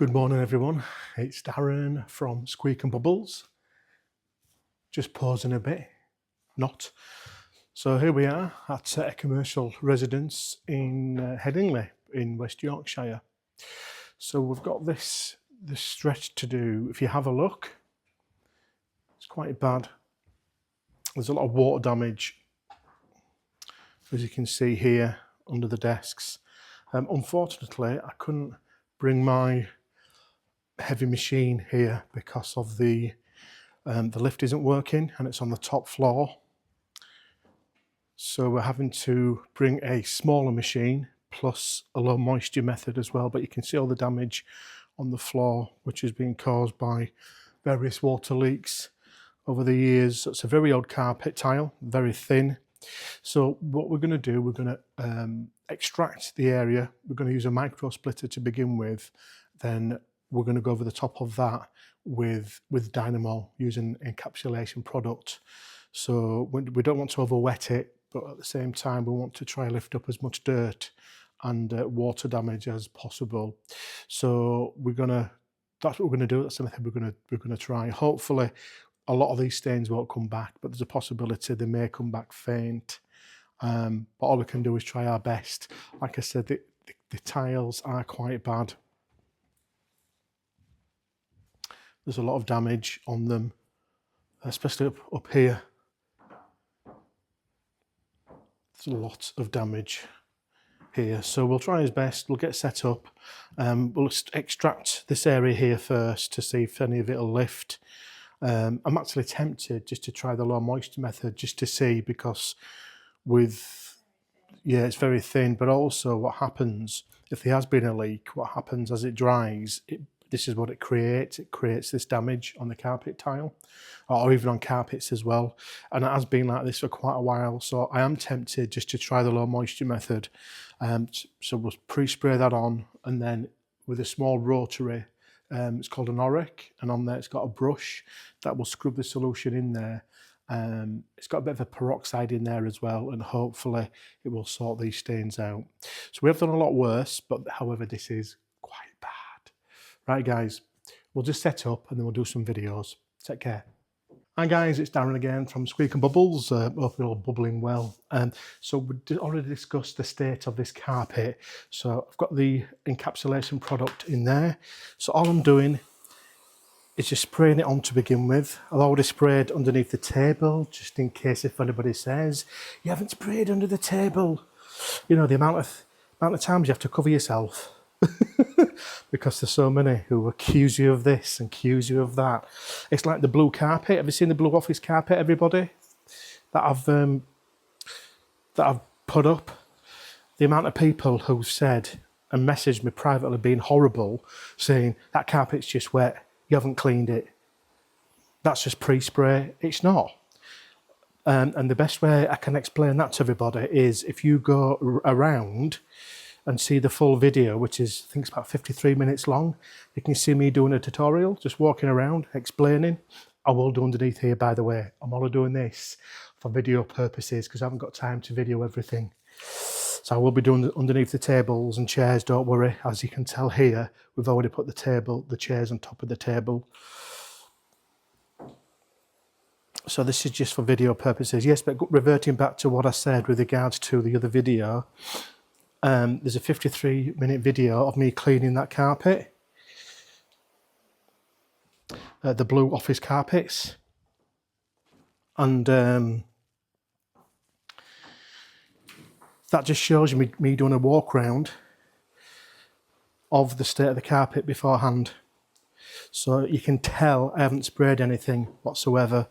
Good morning everyone, it's Darren from Squeak and Bubbles. Just pausing a bit, not. So here we are at a commercial residence in Headingley in West Yorkshire. So we've got this stretch to do. If you have a look, it's quite bad. There's a lot of water damage, as you can see here under the desks. Unfortunately, I couldn't bring my heavy machine here because of the lift isn't working and it's on the top floor. So we're having to bring a smaller machine plus a low moisture method as well, but you can see all the damage on the floor which is being caused by various water leaks over the years. It's a very old carpet tile, very thin. So what we're going to do, we're going to extract the area. We're going to use a micro splitter to begin with, then we're going to go over the top of that with Dynamo using encapsulation product. So we don't want to over wet it, but at the same time we want to try and lift up as much dirt and water damage as possible. So that's what we're going to do. That's the method we're going to try. Hopefully a lot of these stains won't come back, but there's a possibility they may come back faint. But all we can do is try our best. Like I said, the tiles are quite bad. There's a lot of damage on them, especially up here. There's a lot of damage here. So we'll try his best, we'll get set up. We'll extract this area here first to see if any of it will lift. I'm actually tempted just to try the low moisture method just to see, because it's very thin, but also what happens if there has been a leak, what happens as it dries, this is what it creates. It creates this damage on the carpet tile, or even on carpets as well. And it has been like this for quite a while. So I am tempted just to try the low moisture method. So we'll pre-spray that on, and then with a small rotary, it's called an auric, and on there it's got a brush that will scrub the solution in there. It's got a bit of a peroxide in there as well, and hopefully it will sort these stains out. So we have done a lot worse, but however, this is quite bad. Right guys, we'll just set up and then we'll do some videos. Take care. Hi guys, it's Darren again from Squeak and Bubbles. Hope you're all bubbling well. So we already discussed the state of this carpet. So I've got the encapsulation product in there. So all I'm doing is just spraying it on to begin with. I've already sprayed underneath the table, just in case if anybody says, you haven't sprayed under the table. You know, the amount of times you have to cover yourself. Because there's so many who accuse you of this and accuse you of that. It's like the blue carpet. Have you seen the blue office carpet, everybody? That I've put up. The amount of people who've said and messaged me privately being horrible, saying that carpet's just wet, you haven't cleaned it. That's just pre-spray. It's not. And the best way I can explain that to everybody is if you go around and see the full video, which is, I think it's about 53 minutes long. You can see me doing a tutorial, just walking around, explaining. I will do underneath here, by the way. I'm only doing this for video purposes because I haven't got time to video everything. So I will be doing underneath the tables and chairs, don't worry. As you can tell here, we've already put the chairs on top of the table. So this is just for video purposes. Yes, but reverting back to what I said with regards to the other video, there's a 53-minute video of me cleaning that carpet, the blue office carpets, and that just shows you me doing a walk round of the state of the carpet beforehand. So you can tell I haven't sprayed anything whatsoever.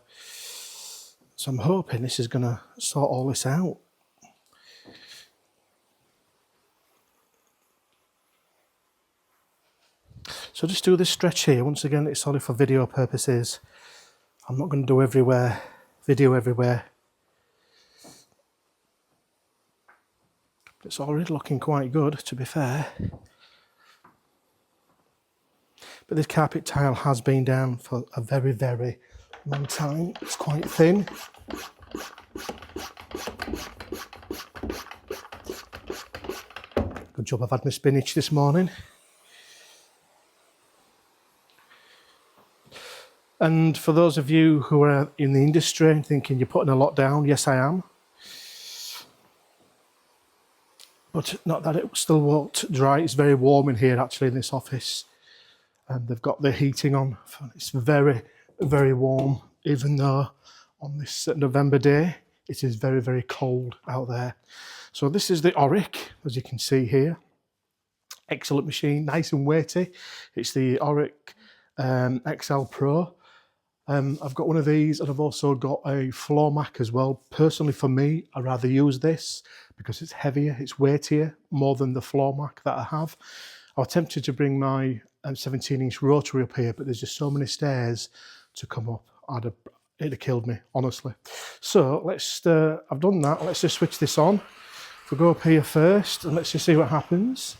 So I'm hoping this is going to sort all this out. So just do this stretch here. Once again, it's solely for video purposes. I'm not going to do video everywhere. It's already looking quite good, to be fair. But this carpet tile has been down for a very, very long time. It's quite thin. Good job I've had my spinach this morning. And for those of you who are in the industry and thinking you're putting a lot down, yes, I am. But not that it still won't dry. It's very warm in here, actually, in this office. And they've got the heating on. It's very, very warm, even though on this November day, it is very, very cold out there. So this is the Auric, as you can see here. Excellent machine, nice and weighty. It's the Auric XL Pro. I've got one of these, and I've also got a floor mat as well. Personally, for me, I rather use this because it's heavier, it's weightier, more than the floor mat that I have. I was tempted to bring my 17-inch rotary up here, but there's just so many stairs to come up. It'd have killed me, honestly. So let's, I've done that. Let's just switch this on. If we go up here first, and let's just see what happens.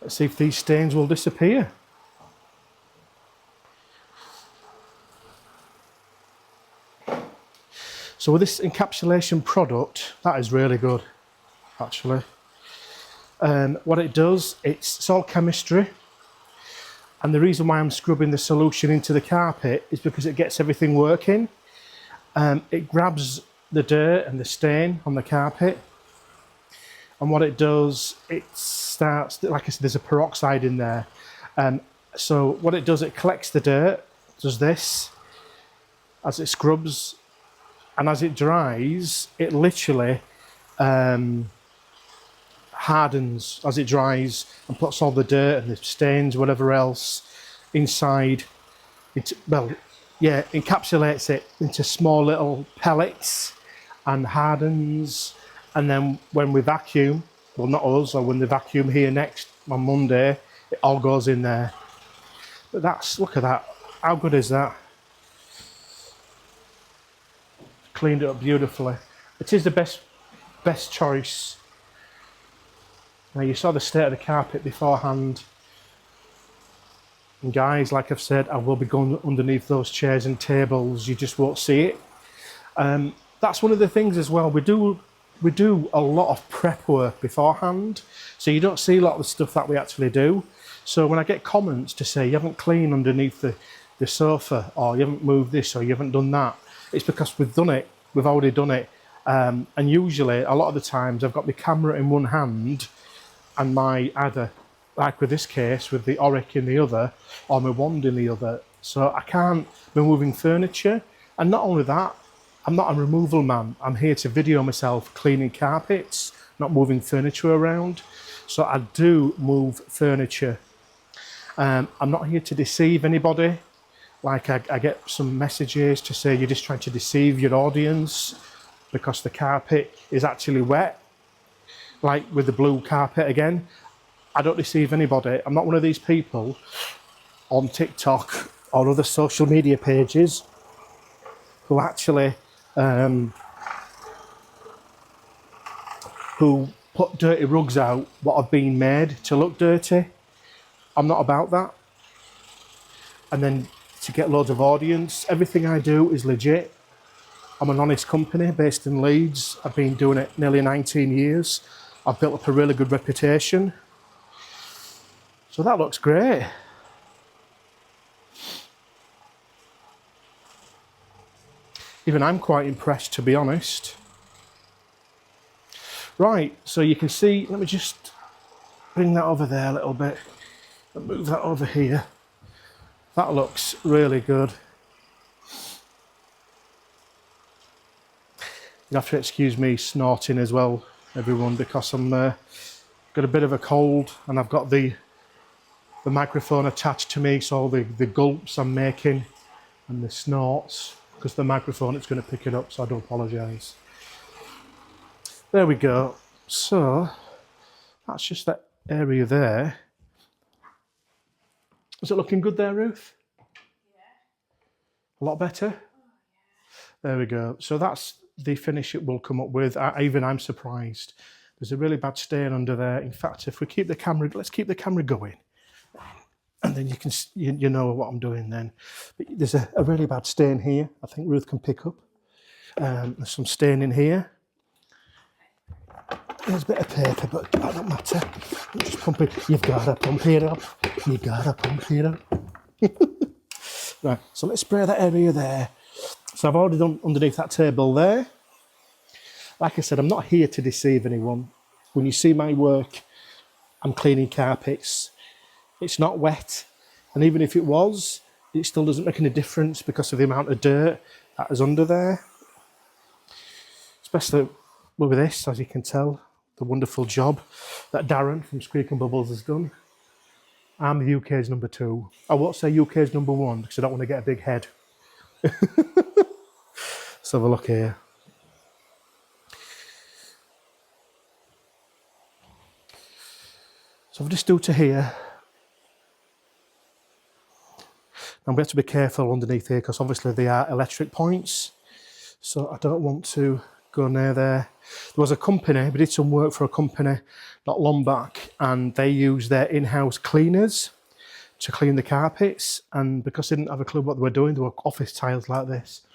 Let's see if these stains will disappear. So with this encapsulation product, that is really good, actually. And what it does, it's all chemistry. And the reason why I'm scrubbing the solution into the carpet is because it gets everything working. It grabs the dirt and the stain on the carpet. And what it does, it starts, like I said, there's a peroxide in there. So what it does, it collects the dirt, does this, as it scrubs, and as it dries, it literally hardens as it dries and puts all the dirt and the stains, whatever else, inside. Encapsulates it into small little pellets and hardens. And then when we vacuum, well, not us, or when they vacuum here next on Monday, it all goes in there. But look at that. How good is that? Cleaned it up beautifully. It is the best choice. Now, you saw the state of the carpet beforehand. And guys, like I've said, I will be going underneath those chairs and tables. You just won't see it. That's one of the things as well. We do a lot of prep work beforehand, so you don't see a lot of the stuff that we actually do. So when I get comments to say you haven't cleaned underneath the sofa, or you haven't moved this, or you haven't done that, it's because we've done it. We've already done it. And usually, a lot of the times, I've got my camera in one hand and my either, like with this case, with the Auric in the other, or my wand in the other. So I can't be moving furniture. And not only that, I'm not a removal man. I'm here to video myself cleaning carpets, not moving furniture around. So I do move furniture. I'm not here to deceive anybody. Like I get some messages to say you're just trying to deceive your audience because the carpet is actually wet. Like with the blue carpet again. I don't deceive anybody. I'm not one of these people on TikTok or other social media pages who actually who put dirty rugs out what have been made to look dirty. I'm not about that. And then to get loads of audience, everything I do is legit. I'm an honest company based in Leeds. I've been doing it nearly 19 years. I've built up a really good reputation. So that looks great. Even I'm quite impressed, to be honest. Right, so you can see, let me just bring that over there a little bit and move that over here. That looks really good. You have to excuse me snorting as well, everyone, because I'm got a bit of a cold and I've got the microphone attached to me, so all the gulps I'm making and the snorts, because the microphone, it's going to pick it up, so I do apologise. There we go. So that's just that area there. Is it looking good there, Ruth? Yeah. A lot better? Oh, yeah. There we go. So that's the finish it will come up with. Even I'm surprised. There's a really bad stain under there. In fact, if we keep the camera, let's keep the camera going. And then you can, you know what I'm doing then. But there's a really bad stain here. I think Ruth can pick up. There's some stain in here. There's a bit of paper, but that don't matter. Just pump it. You've got to pump it up. You've got to pump it up. Right, so let's spray that area there. So I've already done underneath that table there. Like I said, I'm not here to deceive anyone. When you see my work, I'm cleaning carpets. It's not wet. And even if it was, it still doesn't make any difference because of the amount of dirt that is under there. Especially with this, as you can tell, the wonderful job that Darren from Squeak and Bubbles has done. I'm the UK's number 2. I won't say UK's number 1 because I don't want to get a big head. Let's have a look here. So if I just do to here, and we have to be careful underneath here because obviously they are electric points. So I don't want to go near there. There was a company, we did some work for a company not long back, and they used their in-house cleaners to clean the carpets. And because they didn't have a clue what they were doing, they were office tiles like this.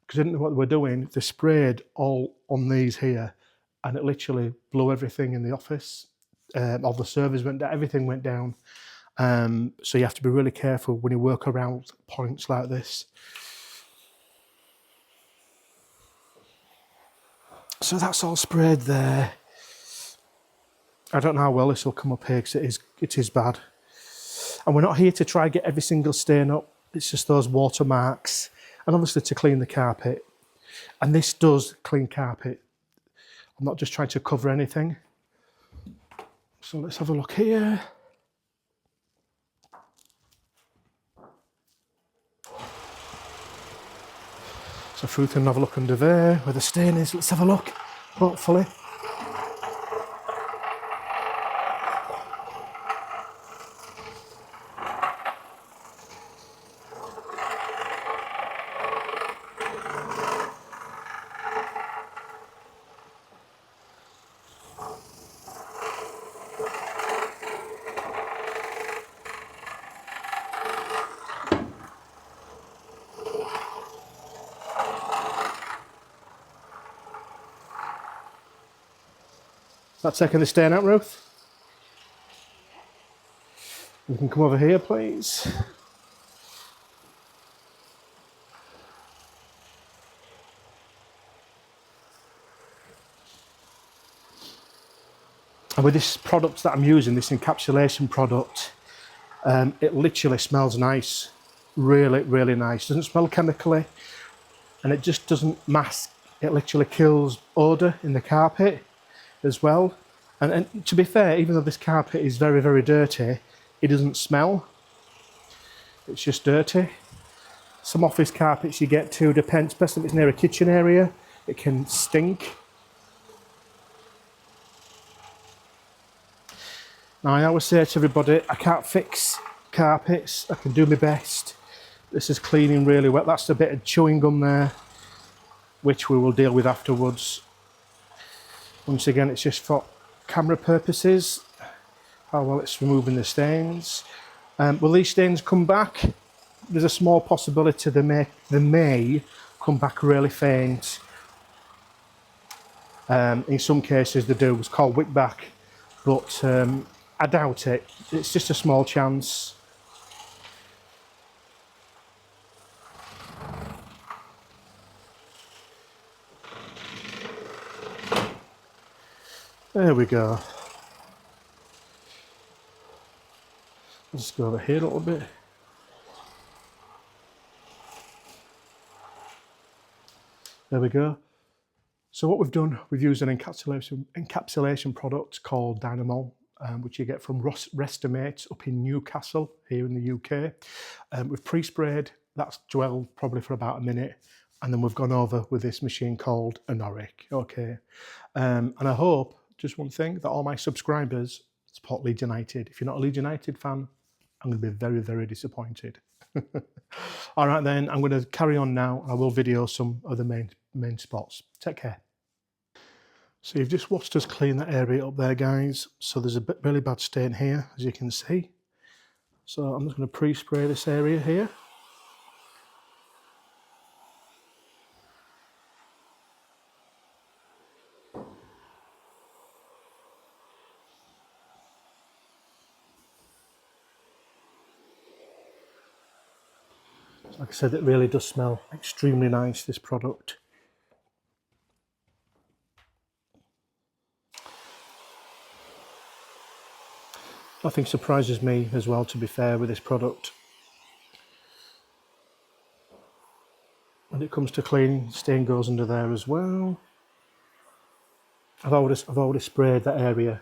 Because they didn't know what they were doing, they sprayed all on these here, and it literally blew everything in the office. All the servers went down, everything went down. So you have to be really careful when you work around points like this. So that's all sprayed there. I don't know how well this will come up here because it is bad. And we're not here to try and get every single stain up. It's just those watermarks. And obviously to clean the carpet. And this does clean carpet. I'm not just trying to cover anything. So let's have a look here. So through can have a look under there where the stain is. Let's have a look, hopefully. Is that taking the stain out, Ruth? You can come over here, please. And with this product that I'm using, this encapsulation product, it literally smells nice. Really, really nice. Doesn't smell chemically, and it just doesn't mask. It literally kills odour in the carpet as well. And to be fair, even though this carpet is very, very dirty, it doesn't smell. It's just dirty. Some office carpets you get to, depends, especially if it's near a kitchen area, it can stink. Now I always say to everybody, I can't fix carpets, I can do my best. This is cleaning really well. That's a bit of chewing gum there, which we will deal with afterwards. Once again, it's just for camera purposes, how well it's removing the stains. Will these stains come back? There's a small possibility they may come back really faint. In some cases they do, it's called wick back, but I doubt it. It's just a small chance. There we go. Let's go over here a little bit. There we go. So what we've done, we've used an encapsulation product called Dynamol, which you get from Restimate up in Newcastle, here in the UK. We've pre-sprayed, that's dwelled probably for about a minute, and then we've gone over with this machine called Anoric, okay. And I hope, just one thing, that all my subscribers support Leeds United. If you're not a Leeds United fan, I'm going to be very, very disappointed. All right then, I'm going to carry on now. I will video some of the main spots. Take care. So you've just watched us clean that area up there, guys. So there's a really bad stain here, as you can see. So I'm just going to pre-spray this area here. Like I said, it really does smell extremely nice, this product. Nothing surprises me as well, to be fair, with this product. When it comes to cleaning, stain goes under there as well. I've already sprayed that area.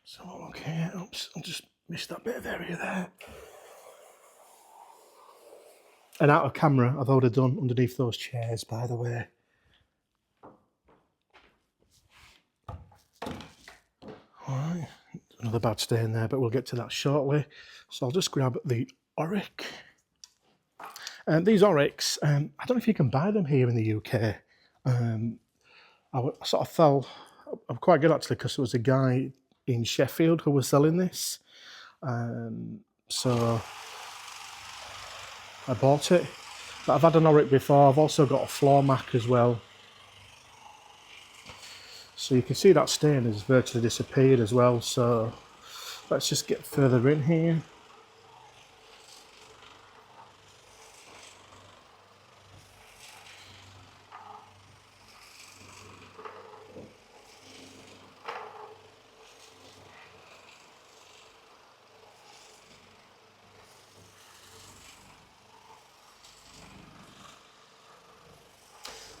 So look here, oops, I just missed that bit of area there. And out of camera, I've already done underneath those chairs, by the way. Alright, another bad stain there, but we'll get to that shortly. So I'll just grab the Auric. And these Aurics, I don't know if you can buy them here in the UK. I sort of fell, I'm quite good actually, because there was a guy in Sheffield who was selling this. So I bought it. But I've had an Auric before. I've also got a floor mat as well. So you can see that stain has virtually disappeared as well. So let's just get further in here.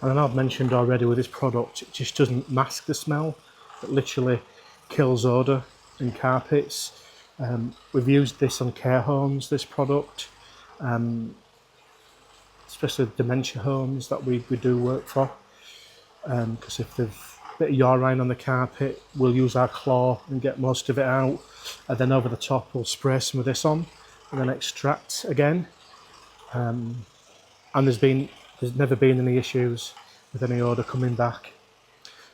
And I know I've mentioned already with this product, it just doesn't mask the smell. It literally kills odour in carpets. We've used this on care homes, this product, especially dementia homes that we do work for. Because if there's a bit of urine on the carpet, we'll use our claw and get most of it out. And then over the top, we'll spray some of this on and then extract again. And there's never been any issues with any odour coming back.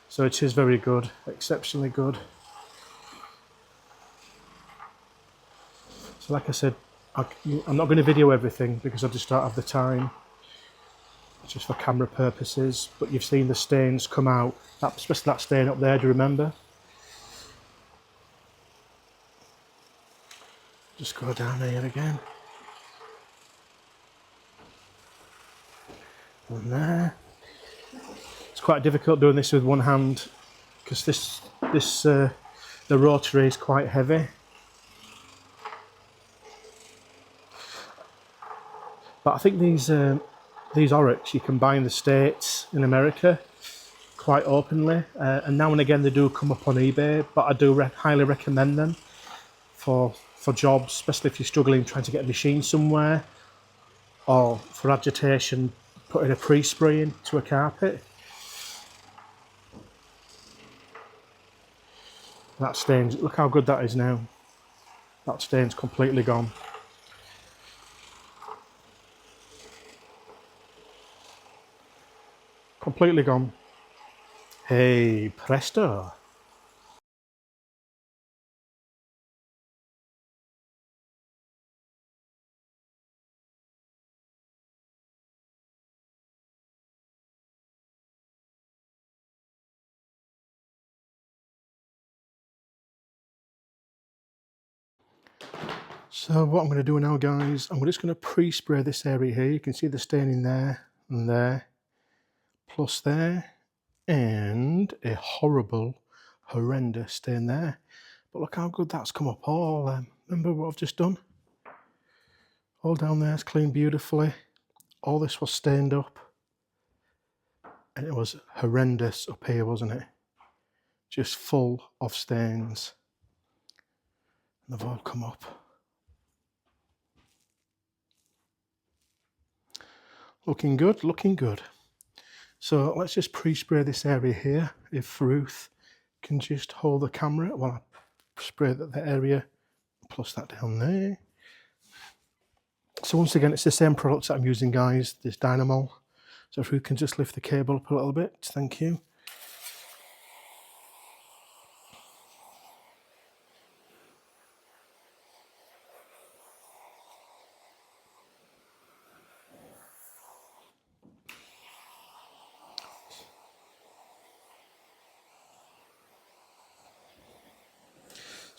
So it is very good, exceptionally good. So like I said, I'm not going to video everything because I just don't have the time. It's just for camera purposes, but you've seen the stains come out, especially that stain up there, do you remember? Just go down here again. And there. It's quite difficult doing this with one hand because the rotary is quite heavy. But I think these Aurics you can buy in the States, in America, quite openly, and now and again they do come up on eBay. But I do highly recommend them for jobs, especially if you're struggling trying to get a machine somewhere, or for agitation, putting a pre-spray into a carpet. That stains, look how good that is now. That stain's completely gone. Completely gone. Hey, presto. So what I'm going to do now, guys, I'm just going to pre-spray this area here. You can see the stain in there and there, plus there, and a horrendous stain there. But look how good that's come up all. Remember what I've just done? All down there, it's cleaned beautifully. All this was stained up. And it was horrendous up here, wasn't it? Just full of stains. And they've all come up. Looking good, looking good. So let's just pre-spray this area here. If Ruth can just hold the camera while I spray that area, plus that down there. So once again, it's the same products that I'm using, guys, this dynamo. So if Ruth can just lift the cable up a little bit, thank you.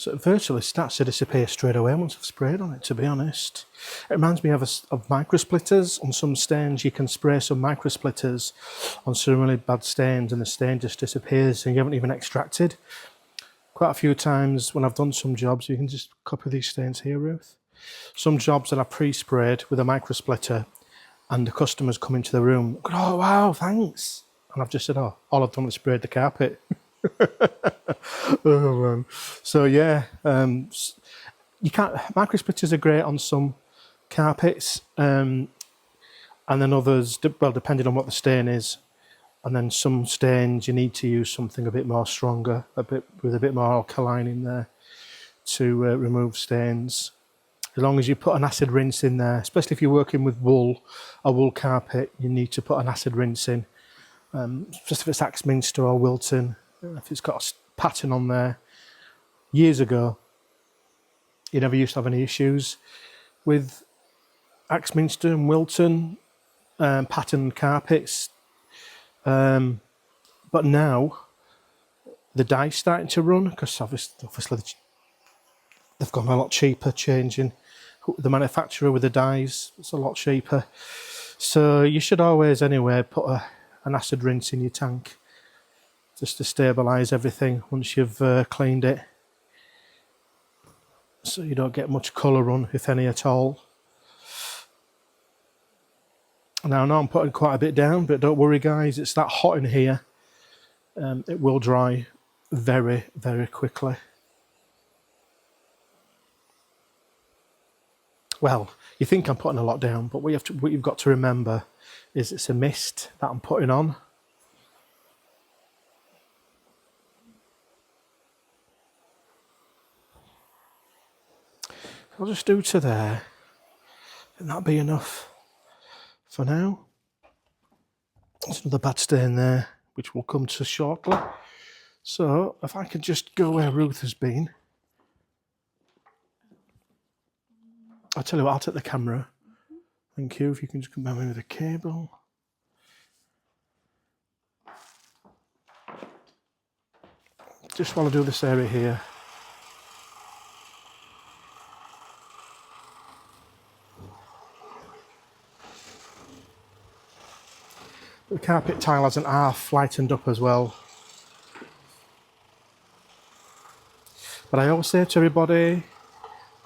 So it virtually starts to disappear straight away once I've sprayed on it, to be honest. It reminds me of micro splitters. On some stains, you can spray some micro splitters on some really bad stains and the stain just disappears and you haven't even extracted. Quite a few times when I've done some jobs, you can just copy these stains here, Ruth. Some jobs that I pre-sprayed with a micro splitter and the customers come into the room, go, oh wow, thanks. And I've just said, oh, all I've done was sprayed the carpet. Oh man. So yeah, you can't. Micro splitters are great on some carpets, and then others, well, depending on what the stain is, and then some stains you need to use something a bit more stronger, with a bit more alkaline in there to remove stains. As long as you put an acid rinse in there, especially if you're working with wool, a wool carpet, you need to put an acid rinse in. Just if it's Axminster or Wilton, if it's got a pattern on there. Years ago, you never used to have any issues with Axminster and Wilton patterned carpets. But now, the dye's starting to run, because obviously they've gone a lot cheaper changing the manufacturer with the dyes. It's a lot cheaper. So you should always, anyway, put an acid rinse in your tank just to stabilise everything once you've cleaned it, so you don't get much colour run, if any at all. Now I know I'm putting quite a bit down, but don't worry guys, it's that hot in here. It will dry very, very quickly. Well, you think I'm putting a lot down, but what you've got to remember is it's a mist that I'm putting on. I'll just do to there, and that'll be enough for now. There's another bad stain there, which we'll come to shortly. So if I could just go where Ruth has been. I'll tell you what, I'll take the camera. Thank you. If you can just come by me with a cable. Just while I do this area here. The carpet tile hasn't half lightened up as well. But I always say to everybody,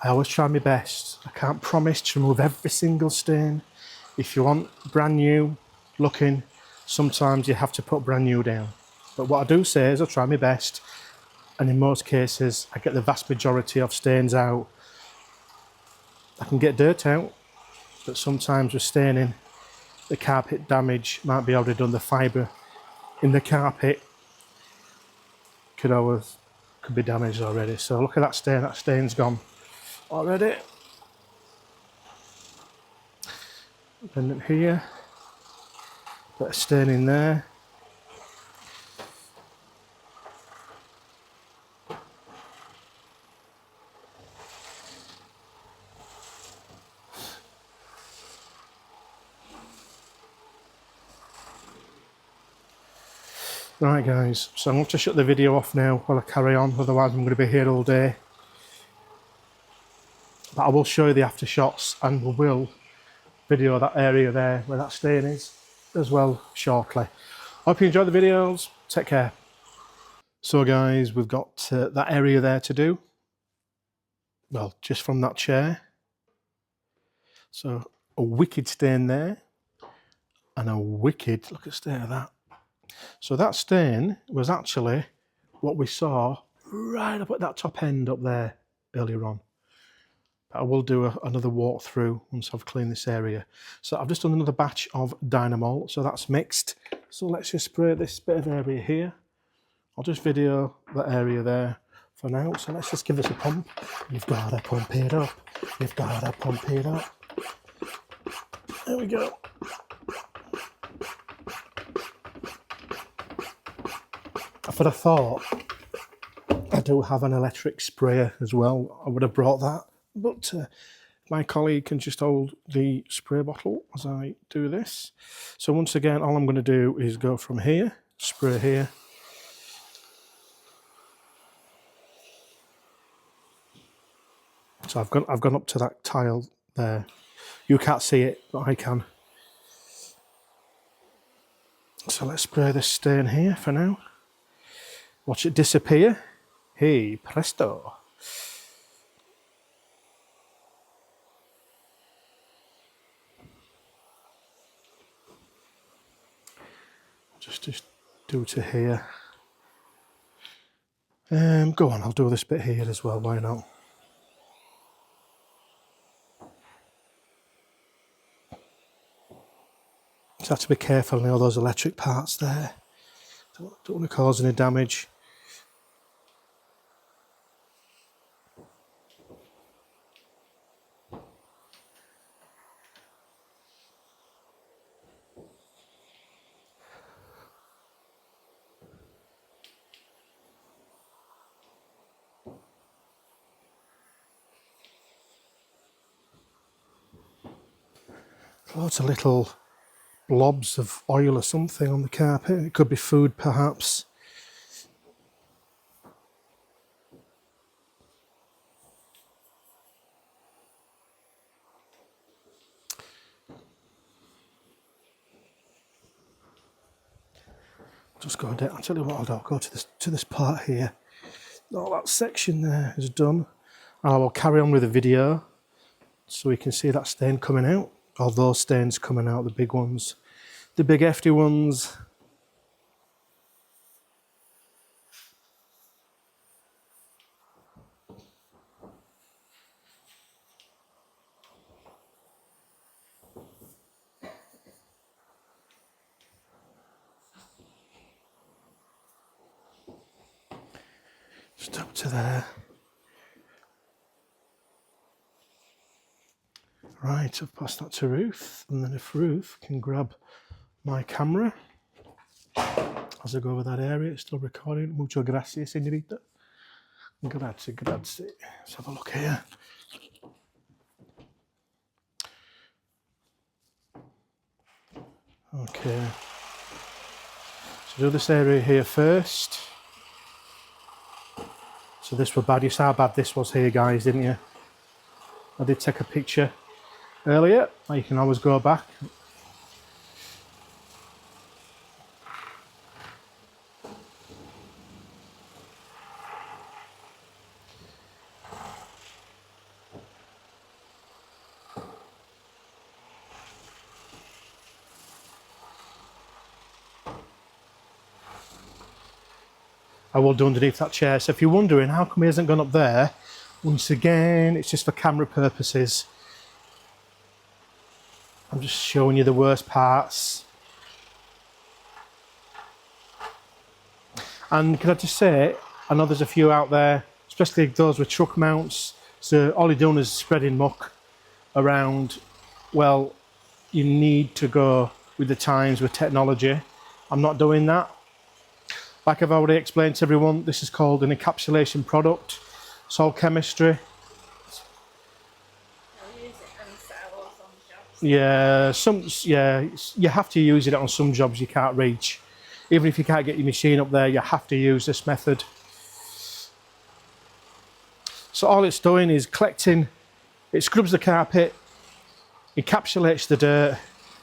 I always try my best. I can't promise to remove every single stain. If you want brand new looking, sometimes you have to put brand new down. But what I do say is I try my best, and in most cases I get the vast majority of stains out. I can get dirt out, but sometimes with staining, the carpet damage might be already done. The fibre in the carpet could be damaged already. So look at that stain. That stain's gone already. And here, bit of stain in there. Right guys, so I'm going to shut the video off now while I carry on, otherwise I'm going to be here all day. But I will show you the after shots, and we will video that area there where that stain is as well shortly. Hope you enjoy the videos, take care. So guys, we've got that area there to do. Well, just from that chair. So a wicked stain there, and a wicked, look at the stain of that. So that stain was actually what we saw right up at that top end up there earlier on. But I will do another walkthrough once I've cleaned this area. So I've just done another batch of Dynamol, so that's mixed. So let's just spray this bit of area here. I'll just video that area there for now. So let's just give this a pump. You've got to pump it up. You've got to pump it up. There we go. If I'd have thought I do have an electric sprayer as well, I would have brought that. But my colleague can just hold the spray bottle as I do this. So once again, all I'm going to do is go from here, spray here. So I've gone up to that tile there. You can't see it, but I can. So let's spray this stain here for now. Watch it disappear. Hey, presto. Just do to here. Go on, I'll do this bit here as well, why not? Just have to be careful on all those electric parts there. Don't want to cause any damage. Lots of little blobs of oil or something on the carpet. It could be food perhaps. Just go down. I'll tell you what I'll do. I'll go to this part here. All that section there is done. And I will carry on with the video so we can see that stain coming out. All those stains coming out, the big ones. The big hefty ones. Just up to there. Right, I've passed that to Ruth, and then if Ruth can grab my camera as I go over that area. It's still recording. Muchas gracias, señorita. Grazie, grazie. Let's have a look here. Okay. So do this area here first. So this was bad. You saw how bad this was here, guys, didn't you? I did take a picture earlier. You can always go back. I will do underneath that chair. So if you're wondering how come he hasn't gone up there, once again, it's just for camera purposes. I'm just showing you the worst parts. And can I just say, I know there's a few out there, especially those with truck mounts. So all you're doing is spreading muck around. Well, you need to go with the times, with technology. I'm not doing that. Like I've already explained to everyone, this is called an encapsulation product. It's all chemistry. Yeah, you have to use it on some jobs you can't reach. Even if you can't get your machine up there, you have to use this method. So all it's doing is collecting, it scrubs the carpet, encapsulates the dirt.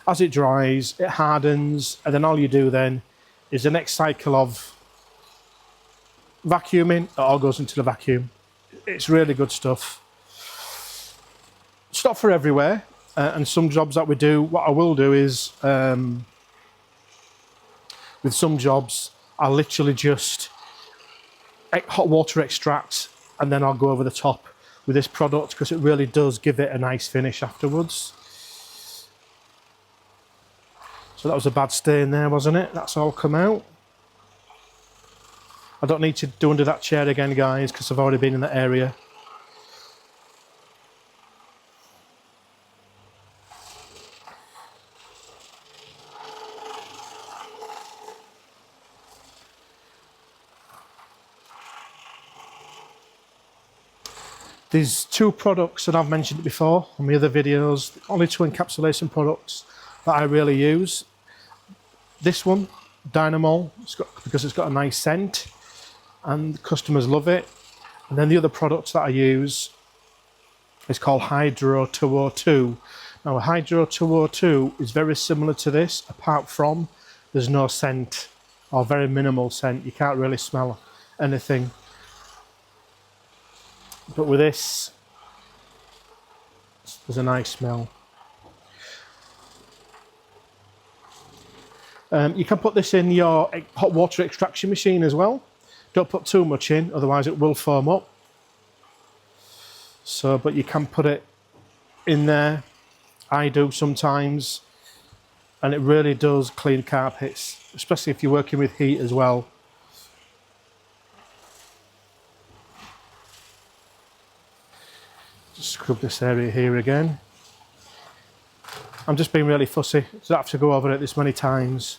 As it dries, it hardens, and then all you do then is the next cycle of vacuuming. It all goes into the vacuum. It's really good stuff. It's not for everywhere, and some jobs that we do, what I will do is, with some jobs, I'll literally just hot water extract, and then I'll go over the top with this product because it really does give it a nice finish afterwards. So that was a bad stain there, wasn't it? That's all come out. I don't need to do under that chair again, guys, because I've already been in that area. There's two products that I've mentioned before on my other videos, only two encapsulation products that I really use. This one, Dynamol, because it's got a nice scent and customers love it. And then the other products that I use It's called Hydro 202. Now, Hydro 202 is very similar to this, apart from there's no scent, or very minimal scent. You can't really smell anything. But with this, there's a nice smell. You can put this in your hot water extraction machine as well. Don't put too much in, otherwise it will foam up. So, but you can put it in there. I do sometimes, and it really does clean carpets, especially if you're working with heat as well. Just scrub this area here again. I'm just being really fussy, so I have to go over it this many times.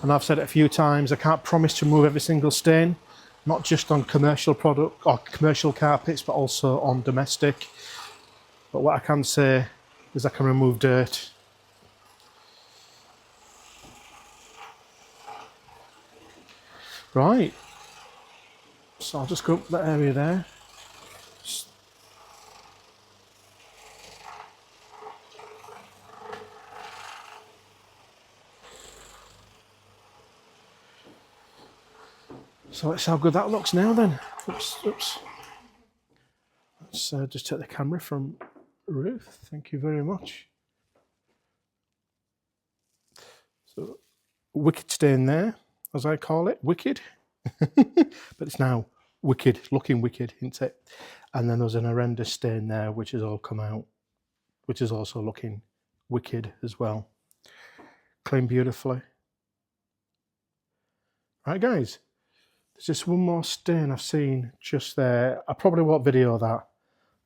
And I've said it a few times, I can't promise to remove every single stain, not just on commercial product or commercial carpets, but also on domestic. But what I can say is I can remove dirt. Right, so I'll just go up that area there. So let's see how good that looks now then. Oops, oops. Let's just take the camera from Ruth. Thank you very much. So, wicked stain there, as I call it. Wicked. But it's now wicked, looking wicked, isn't it? And then there's an horrendous stain there, which has all come out, which is also looking wicked as well. Clean beautifully. Right, guys. There's just one more stain I've seen just there. I probably won't video that,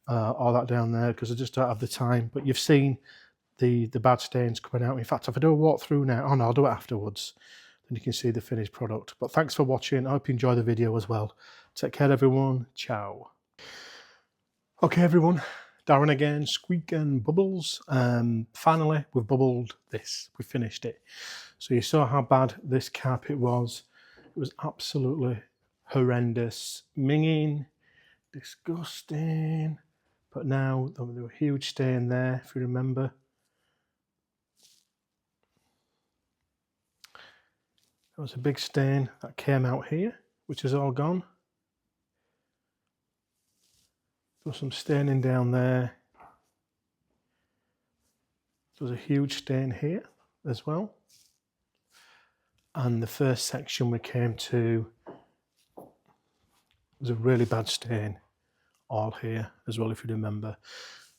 or that down there, because I just don't have the time. But you've seen the bad stains coming out. In fact, if I do a walkthrough now, oh no, I'll do it afterwards, then you can see the finished product. But thanks for watching. I hope you enjoy the video as well. Take care, everyone. Ciao. Okay, everyone. Darren again, Squeak and Bubbles. Finally, we've bubbled this. We finished it. So you saw how bad this carpet was. It was absolutely horrendous, minging, disgusting. But now there was a huge stain there, if you remember. There was a big stain that came out here, which is all gone. There was some staining down there. There was a huge stain here as well. And the first section we came to was a really bad stain all here as well, if you remember.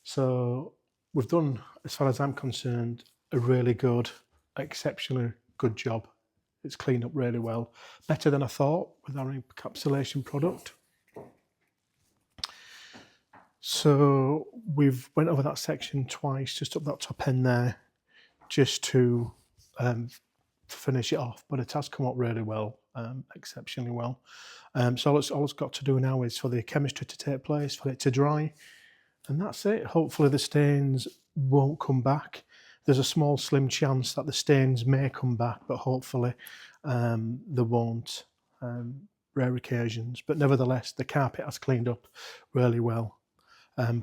So we've done, as far as I'm concerned, a really good, exceptionally good job. It's cleaned up really well. Better than I thought with our encapsulation product. So we've went over that section twice, just up that top end there, just to finish it off, but it has come up really well, exceptionally well. So all it's got to do now is for the chemistry to take place, for it to dry, and that's it. Hopefully the stains won't come back. There's a small slim chance that the stains may come back, but hopefully they won't, rare occasions. But nevertheless, the carpet has cleaned up really well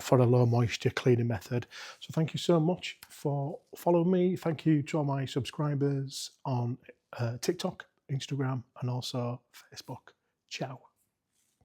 for a low moisture cleaning method. So thank you so much for following me. Thank you to all my subscribers on TikTok, Instagram, and also Facebook. Ciao.